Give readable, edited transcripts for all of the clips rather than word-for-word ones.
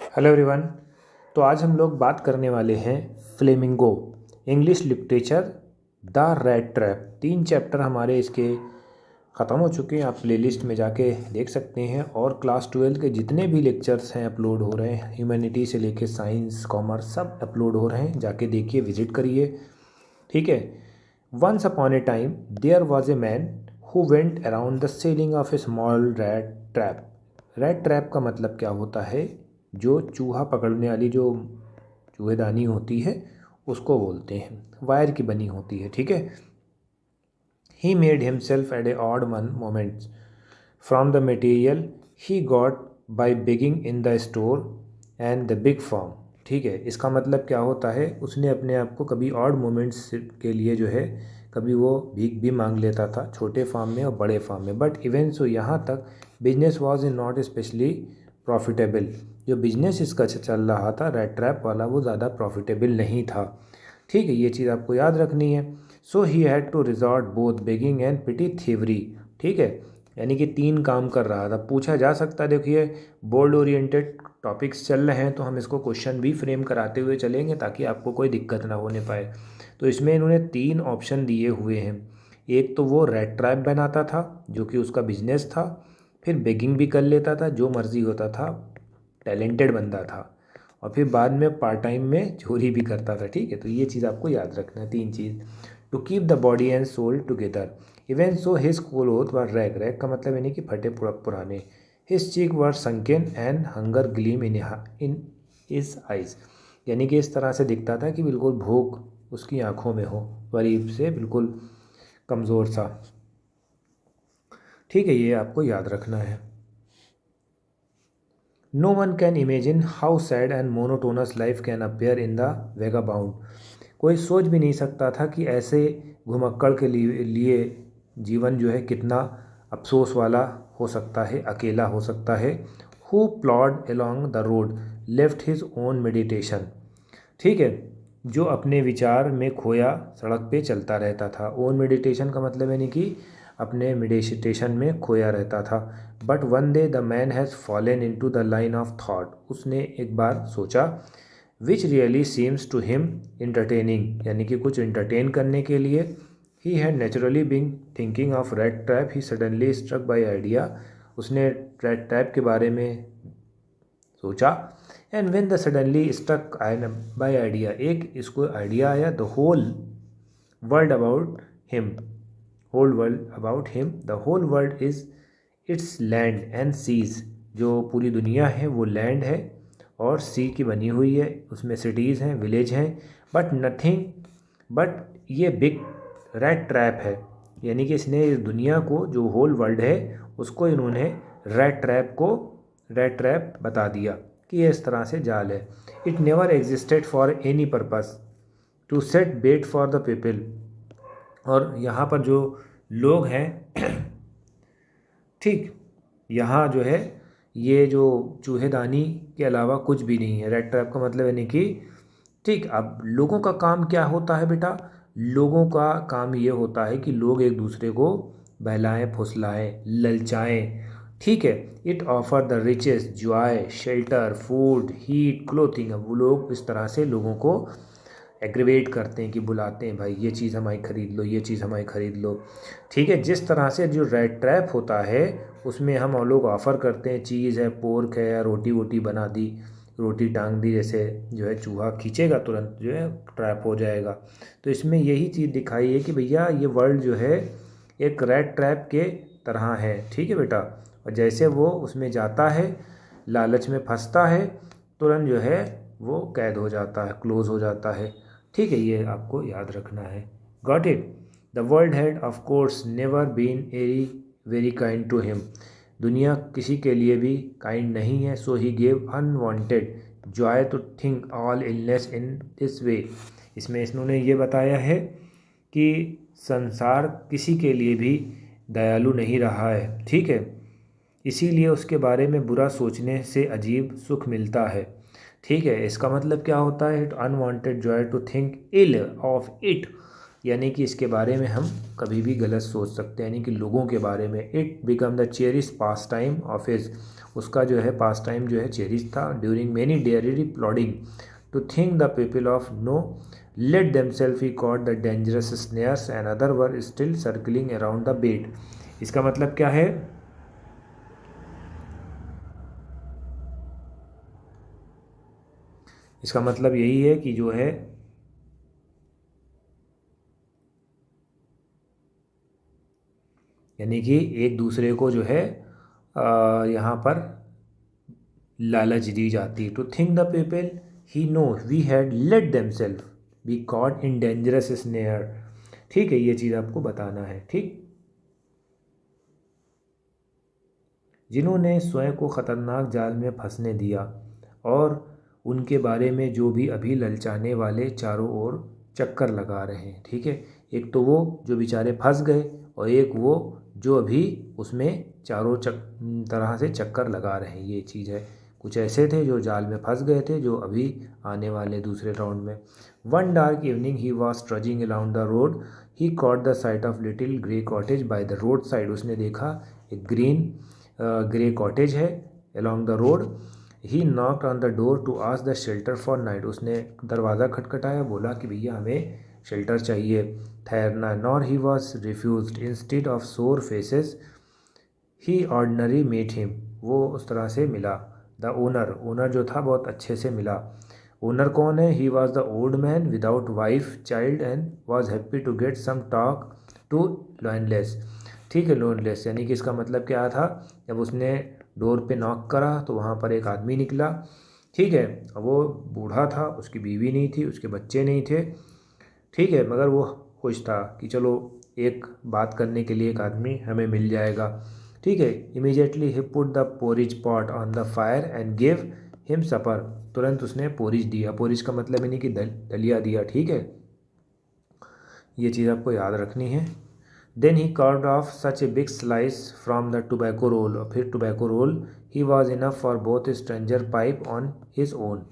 Hello everyone. तो आज हम लोग बात करने वाले हैं flamingo English literature the red trap. 3 chapter हमारे इसके ख़त्म हो चुके हैं, आप प्लेलिस्ट में जाके देख सकते हैं। और क्लास 12 के जितने भी लेक्चर्स हैं अपलोड हो रहे हैं, ह्यूमैनिटी से लेके साइंस कॉमर्स सब अपलोड हो रहे हैं, जाके देखिए, विजिट करिए। ठीक है। Once upon a time there was a man who went around the selling of a small red trap. Red trap का मतलब क्या होता है? जो चूहा पकड़ने वाली जो चूहेदानी होती है उसको बोलते हैं, वायर की बनी होती है। ठीक है। He made himself at a odd one moments from the material he got by begging in the store and the big form. ठीक है। इसका मतलब क्या होता है? उसने अपने आप को कभी ऑड मोमेंट्स के लिए जो है कभी वो भीख भी मांग लेता था, छोटे फार्म में और बड़े फार्म में। बट इवन सो यहाँ तक business was in not specially profitable. जो बिजनेस इसका चल रहा था रेड ट्रैप वाला, वो ज़्यादा प्रॉफिटेबल नहीं था। ठीक है, ये चीज़ आपको याद रखनी है। So he had to resort both begging and petty thievery. ठीक है, यानी कि 3 काम कर रहा था। पूछा जा सकता है, देखिए बोर्ड ओरिएंटेड टॉपिक्स चल रहे हैं तो हम इसको क्वेश्चन भी फ्रेम कराते हुए चलेंगे ताकि आपको कोई दिक्कत ना होने पाए। तो इसमें इन्होंने 3 ऑप्शन दिए हुए हैं। एक तो वो रेड ट्रैप बनाता था जो कि उसका बिजनेस था, फिर बेगिंग भी कर लेता था, जो मर्जी होता था, टैलेंटेड बंदा था, और फिर बाद में पार्ट टाइम में चोरी भी करता था। ठीक है, तो ये चीज़ आपको याद रखना है, 3 चीज़। To keep the body and soul together even so his cloth were rag. Rag का मतलब यानी कि फटे पुराने। His cheek were sunken and hunger gleam in his eyes. यानी कि इस तरह से दिखता था कि बिल्कुल भूख उसकी आंखों में हो, गरीब से बिल्कुल कमज़ोर सा। ठीक है, ये आपको याद रखना है। No one can imagine how sad and monotonous life can appear in the vagabond. कोई सोच भी नहीं सकता था कि ऐसे घुमक्कड़ के लिए जीवन जो है कितना अफसोस वाला हो सकता है, अकेला हो सकता है। Who ploughed along the road left his own meditation. ठीक है, जो अपने विचार में खोया सड़क पे चलता रहता था। ओन मेडिटेशन का मतलब यानी कि अपने मेडिटेशन में खोया रहता था। But one day the man has fallen into the line of thought. उसने एक बार सोचा which really seems to him entertaining, यानी कि कुछ इंटरटेन करने के लिए। He had naturally been thinking of red trap. He suddenly struck by idea. उसने रेड ट्रैप के बारे में सोचा। And when the suddenly struck by idea, एक इसको आइडिया आया। The whole world about him, whole world about him, the whole world is its land and seas. जो पूरी दुनिया है वो लैंड है और सी की बनी हुई है, उसमें सिटीज़ हैं, विलेज हैं, बट नथिंग बट ये बिग रेड ट्रैप है। यानी कि इसने इस दुनिया को, जो होल वर्ल्ड है, उसको इन्होंने रेड ट्रैप बता दिया कि ये इस तरह से जाल है। It never existed for any purpose to set bait for the people. और यहाँ पर जो लोग हैं ठीक, यहाँ जो है ये जो चूहेदानी के अलावा कुछ भी नहीं है। रेड ट्रैप का मतलब यानी कि ठीक। अब लोगों का काम क्या होता है बेटा? लोगों का काम ये होता है कि लोग एक दूसरे को बहलाएं, फुसलाएं, ललचाएं। ठीक है। It offer the riches joy shelter food heat clothing. अब वो लोग इस तरह से लोगों को एग्रीवेट करते हैं कि बुलाते हैं, भाई ये चीज़ हमारी ख़रीद लो, ये चीज़ हमारी ख़रीद लो। ठीक है। जिस तरह से जो रेड ट्रैप होता है उसमें हम लोग ऑफ़र करते हैं, चीज़ है, पोर्क है, या रोटी वोटी बना दी, रोटी टांग दी, जैसे जो है चूहा खींचेगा तुरंत जो है ट्रैप हो जाएगा। तो इसमें यही चीज़ दिखाई है कि भैया ये वर्ल्ड जो है एक रेड ट्रैप के तरह है। ठीक है बेटा। और जैसे वो उसमें जाता है, लालच में फंसता है, तुरंत जो है वो कैद हो जाता है, क्लोज़ हो जाता है। ठीक है, ये आपको याद रखना है। Got it. The world had of course never been very kind to him. दुनिया किसी के लिए भी काइंड नहीं है। So he gave unwanted joy to think all illness in this way. इसमें इन्होंने ये बताया है कि संसार किसी के लिए भी दयालु नहीं रहा है। ठीक है, इसीलिए उसके बारे में बुरा सोचने से अजीब सुख मिलता है। ठीक है, इसका मतलब क्या होता है? Unwanted joy to think ill of it, यानी कि इसके बारे में हम कभी भी गलत सोच सकते हैं, यानी कि लोगों के बारे में। It become the cherish pastime of his, उसका जो है पास टाइम जो है चेरिश था। During many dairy plodding to think the people of no let themselves he caught the dangerous snares and other were still circling around the bait. इसका मतलब क्या है? इसका मतलब यही है कि जो है यानी कि एक दूसरे को जो है यहाँ पर लालच दी जाती है। To think the people he know we had let themselves be caught in dangerous snare. ठीक है, ये चीज़ आपको बताना है। ठीक, जिन्होंने स्वयं को ख़तरनाक जाल में फंसने दिया और उनके बारे में जो भी अभी ललचाने वाले चारों ओर चक्कर लगा रहे हैं। ठीक है, एक तो वो जो बेचारे फंस गए और एक वो जो अभी उसमें चारों तरह से चक्कर लगा रहे हैं, ये चीज़ है। कुछ ऐसे थे जो जाल में फंस गए थे, जो अभी आने वाले दूसरे राउंड में। One dark evening he was trudging around the road, he caught the sight of little grey cottage by the road side. उसने देखा एक ग्रे कॉटेज है along the road. He knocked on the door to ask the shelter for night. उसने दरवाज़ा खटखटाया, बोला कि भैया हमें शेल्टर चाहिए, ठहरना। Nor he was refused, instead of सोर फेसेस ही ऑर्डनरी मेट हिम। वो उस तरह से मिला। द ओनर जो था बहुत अच्छे से मिला। ओनर कौन है? He was the old man without wife child and was happy to get some talk to loneless. ठीक है, लोनलेस यानी कि इसका मतलब क्या था? जब उसने डोर पे नॉक करा तो वहाँ पर एक आदमी निकला। ठीक है, वो बूढ़ा था, उसकी बीवी नहीं थी, उसके बच्चे नहीं थे। ठीक है, मगर वो खुश था कि चलो एक बात करने के लिए एक आदमी हमें मिल जाएगा। ठीक है, immediately he put the porridge pot on the fire and give him supper. तुरंत उसने पोरिज दिया। पोरिज का मतलब यानी कि दलिया दिया। ठीक है, ये चीज़ आपको याद रखनी है। Then he carved off such a big slice from the tobacco roll. और फिर tobacco roll he was enough for both stranger pipe on his own.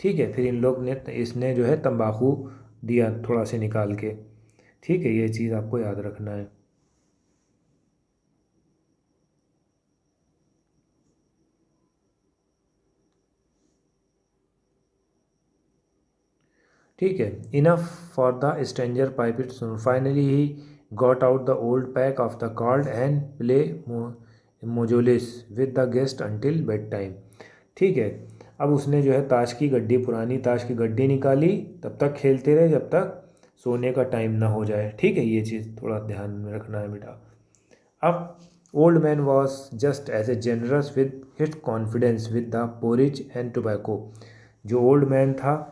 ठीक है, फिर इन लोग ने इसने जो है तंबाकू दिया थोड़ा से निकाल के। ठीक है, ये चीज़ आपको याद रखना है। ठीक है, enough for the stranger pipe it soon. Finally he got out the old pack of the card and play मोजोलिस with the guest until bedtime. ठीक है, अब उसने जो है ताश की गड्डी, पुरानी ताश की गड्डी निकाली, तब तक खेलते रहे जब तक सोने का टाइम ना हो जाए। ठीक है, ये चीज़ थोड़ा ध्यान में रखना है बेटा। अब old man was just as a generous with his confidence with the porridge and tobacco. जो ओल्ड मैन था,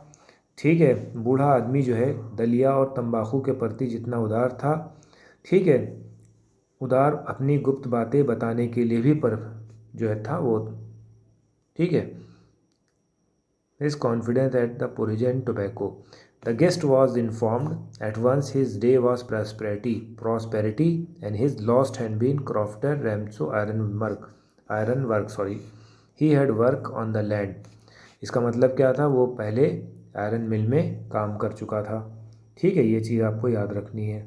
ठीक है, बूढ़ा आदमी जो है दलिया और तंबाकू के प्रति जितना उदार था, ठीक है, उदार अपनी गुप्त बातें बताने के लिए भी पर जो है था वो। ठीक है, his confidence at the porridge and tobacco. The guest was informed at once his day was prosperity, and his lost had been crofted Ramso ironwork. He had work on the land. इसका मतलब क्या था? वो पहले iron मिल में काम कर चुका था। ठीक है, ये चीज़ आपको याद रखनी है।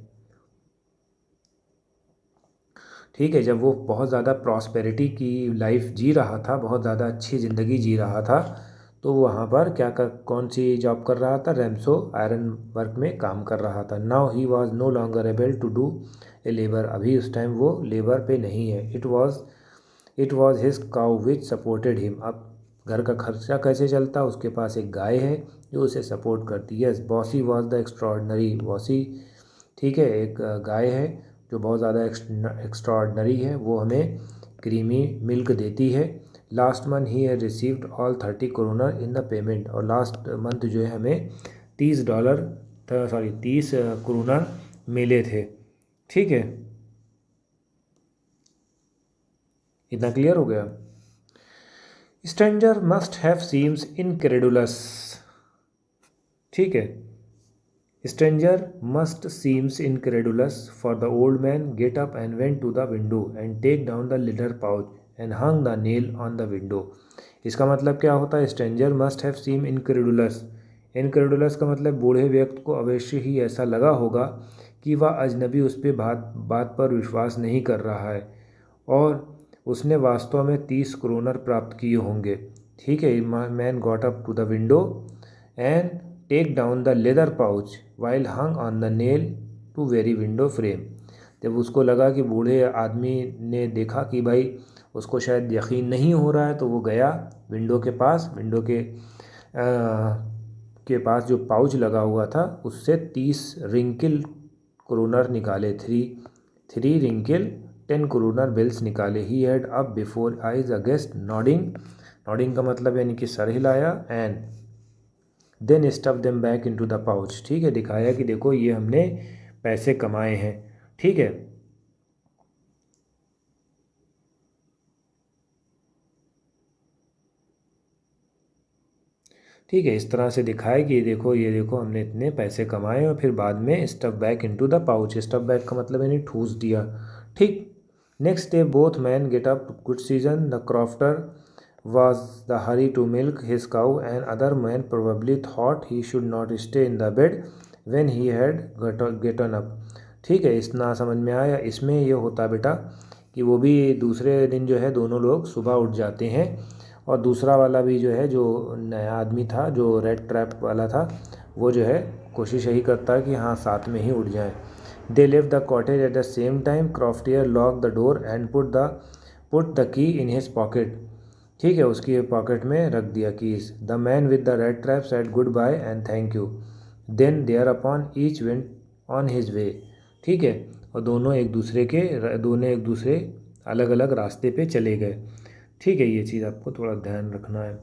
ठीक है, जब वो बहुत ज़्यादा प्रॉस्पेरिटी की लाइफ जी रहा था, बहुत ज़्यादा अच्छी ज़िंदगी जी रहा था, तो वहाँ पर कौन सी जॉब कर रहा था? रैमसो आयरन वर्क में काम कर रहा था। Now he was no longer able to do a labour. अभी उस टाइम वो लेबर पे नहीं है। It was his cow which supported him. अब घर का खर्चा कैसे चलता? उसके पास एक गाय है जो उसे सपोर्ट करती है। Yes, bossy was the extraordinary. Bossy, ठीक है, एक गाय है जो बहुत ज़्यादा एक्स्ट्रॉर्डनरी है, वो हमें क्रीमी मिल्क देती है। Last month he had received all 30 kronor in the payment. और लास्ट मंथ जो है हमें $30 करोनर मिले थे। ठीक है, इतना क्लियर हो गया? Stranger must have seems incredulous. ठीक है, stranger must seems incredulous, for the old man get up and went to the window and take down the leather pouch and hung the nail on the window. इसका मतलब क्या होता है? stranger must have seemed incredulous। incredulous का मतलब बूढ़े व्यक्ति को अवश्य ही ऐसा लगा होगा कि वह अजनबी उस पर बात पर विश्वास नहीं कर रहा है और उसने वास्तव में 30 क्रोनर प्राप्त किए होंगे। ठीक है, man got up to the window and take down the leather pouch while hung on the nail to very window frame. जब उसको लगा कि बूढ़े आदमी ने देखा कि भाई उसको शायद यकीन नहीं हो रहा है, तो वो गया विंडो के पास, विंडो के पास जो पाउच लगा हुआ था उससे 30 रिंकिल क्रोनर निकाले, थ्री रिंकिल 10 क्रोनर बिल्स निकाले। He had up before eyes a guest nodding का मतलब यानी कि सर हिलाया, and then stuff them back into the pouch. ठीक है, दिखाया कि देखो ये हमने पैसे कमाए हैं। ठीक है, ठीक है, इस तरह से दिखाया कि ये देखो हमने इतने पैसे कमाए, और फिर बाद में stuff back into the pouch. Stuff back का मतलब यानी ठूस दिया। ठीक, next day both main get up good season. The crofter was the hurry to milk his cow, and other man probably thought he should not stay in the bed when he had gotten up। ठीक है, इतना समझ में आया। इसमें ये होता बेटा कि वो भी दूसरे दिन जो है दोनों लोग सुबह उठ जाते हैं, और दूसरा वाला भी जो है, जो नया आदमी था जो रेड ट्रैप वाला था, वो जो है कोशिश यही करता है कि हाँ साथ में ही उठ जाएं। They leave the cottage at the same time. Crofter lock the door and put the key in his pocket. ठीक है, उसकी पॉकेट में रख दिया कीज। The man with the red trap said goodbye and thank you, then thereupon each went on his way. ठीक है, और दोनों एक दूसरे अलग अलग रास्ते पे चले गए। ठीक है, ये चीज़ आपको थोड़ा ध्यान रखना है।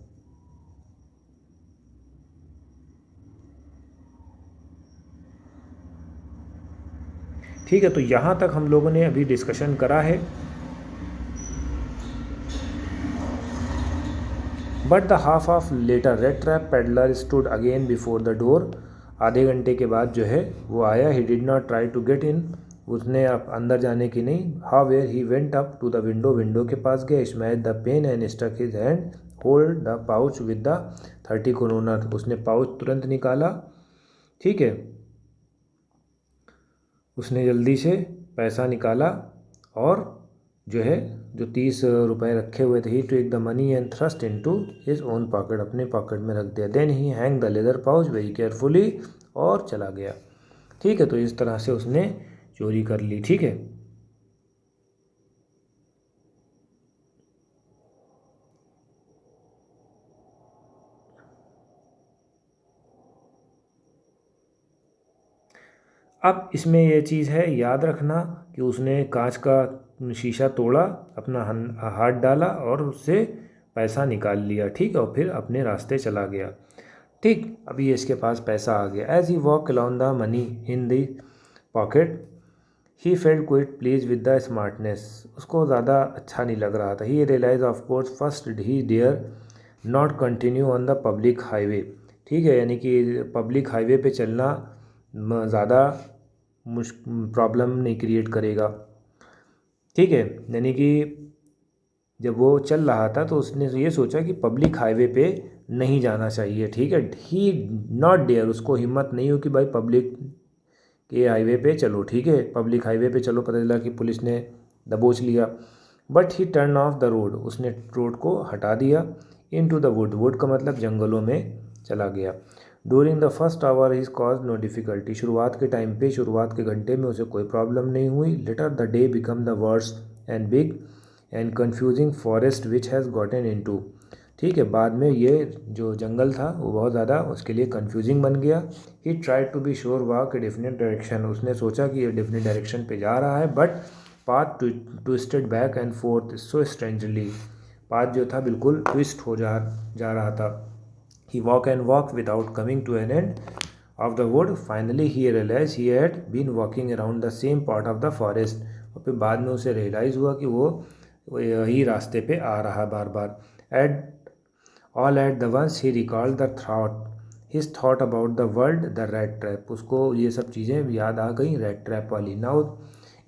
ठीक है, तो यहाँ तक हम लोगों ने अभी डिस्कशन करा है। But the half of later red trap pedlar stood again before the door. आधे घंटे के बाद जो है वो आया। He did not try to get in, उसने अब अंदर जाने की नहीं। However he went up to the window के पास गए। Smash the pane and stuck his hand hold the pouch with the 30 kroner. उसने पाउच तुरंत निकाला। ठीक है, उसने जल्दी से पैसा निकाला और जो है जो 30 रुपये रखे हुए थे, he took the money and thrust into his own pocket, अपने पॉकेट में रख दिया। Then he hang the leather pouch very carefully, और चला गया। ठीक है, तो इस तरह से उसने चोरी कर ली। ठीक है, अब इसमें यह चीज़ है याद रखना कि उसने कांच का शीशा तोड़ा, अपना हाथ डाला और उससे पैसा निकाल लिया। ठीक है, और फिर अपने रास्ते चला गया। ठीक, अभी इसके पास पैसा आ गया। As he walk along the money in the pocket he felt quite please with the smartness. उसको ज़्यादा अच्छा नहीं लग रहा था। He realise of course first he dare not continue on the public highway. ठीक है, यानी कि पब्लिक हाईवे पे चलना ज़्यादा प्रॉब्लम नहीं क्रिएट करेगा। ठीक है, यानी कि जब वो चल रहा था तो उसने ये सोचा कि पब्लिक हाईवे पे नहीं जाना चाहिए। ठीक है, ही नॉट डेयर, उसको हिम्मत नहीं हो कि भाई पब्लिक के हाईवे पे चलो। ठीक है, पब्लिक हाईवे पे चलो, पता चला कि पुलिस ने दबोच लिया। But he turn off the road, उसने रोड को हटा दिया। इन टू द वुड का मतलब जंगलों में चला गया। During the first hour his cause no difficulty, शुरुआत के घंटे में उसे कोई प्रॉब्लम नहीं हुई। Later the day become the worse and big and confusing forest which has gotten into. ठीक है, बाद में ये जो जंगल था वो बहुत ज़्यादा उसके लिए कन्फ्यूजिंग बन गया। He tried to be sure walk a different direction, उसने सोचा कि ये डिफरेंट डायरेक्शन पे जा रहा है, but path twisted back and forth so strangely, path जो था बिल्कुल ट्विस्ट हो जा रहा था। He walk without coming to an end of the wood. Finally he realise he had been walking around the same part of the forest, और फिर बाद में उसे रियलाइज़ हुआ कि वो यही रास्ते पे आ रहा बार बार। All at the once he recalled his thought about the world, the rat trap। उसको ये सब चीज़ें याद आ गई रेड ट्रैप वाली। Now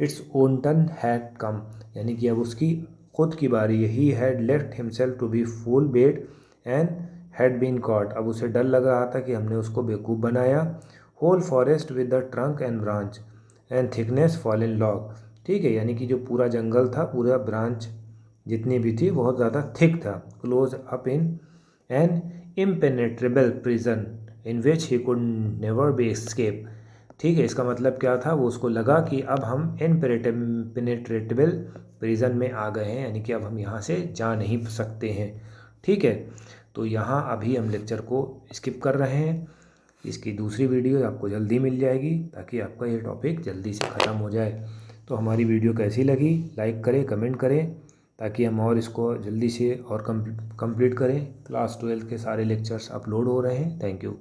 its own turn had come, यानी कि अब उसकी खुद की बारी है। He had left himself to be fool bait and had been caught। अब उसे डर लग रहा था कि हमने उसको बेवकूफ़ बनाया। Whole forest with the trunk and branch and thickness fallen log. ठीक है, यानी कि जो पूरा जंगल था, पूरा ब्रांच जितनी भी थी बहुत ज़्यादा थिक था। Close up in an impenetrable prison in which he could never be escape. ठीक है, इसका मतलब क्या था, वो उसको लगा कि अब हम इनपेनेट्रेटेबल प्रिजन में आ गए हैं, यानी कि अब हम यहाँ से जा नहीं सकते हैं। ठीक है, तो यहाँ अभी हम लेक्चर को स्किप कर रहे हैं। इसकी दूसरी वीडियो आपको जल्दी मिल जाएगी ताकि आपका ये टॉपिक जल्दी से ख़त्म हो जाए। तो हमारी वीडियो कैसी लगी लाइक करें, कमेंट करें, ताकि हम और इसको जल्दी से और कंप्लीट करें। क्लास 12 के सारे लेक्चर्स अपलोड हो रहे हैं। Thank you.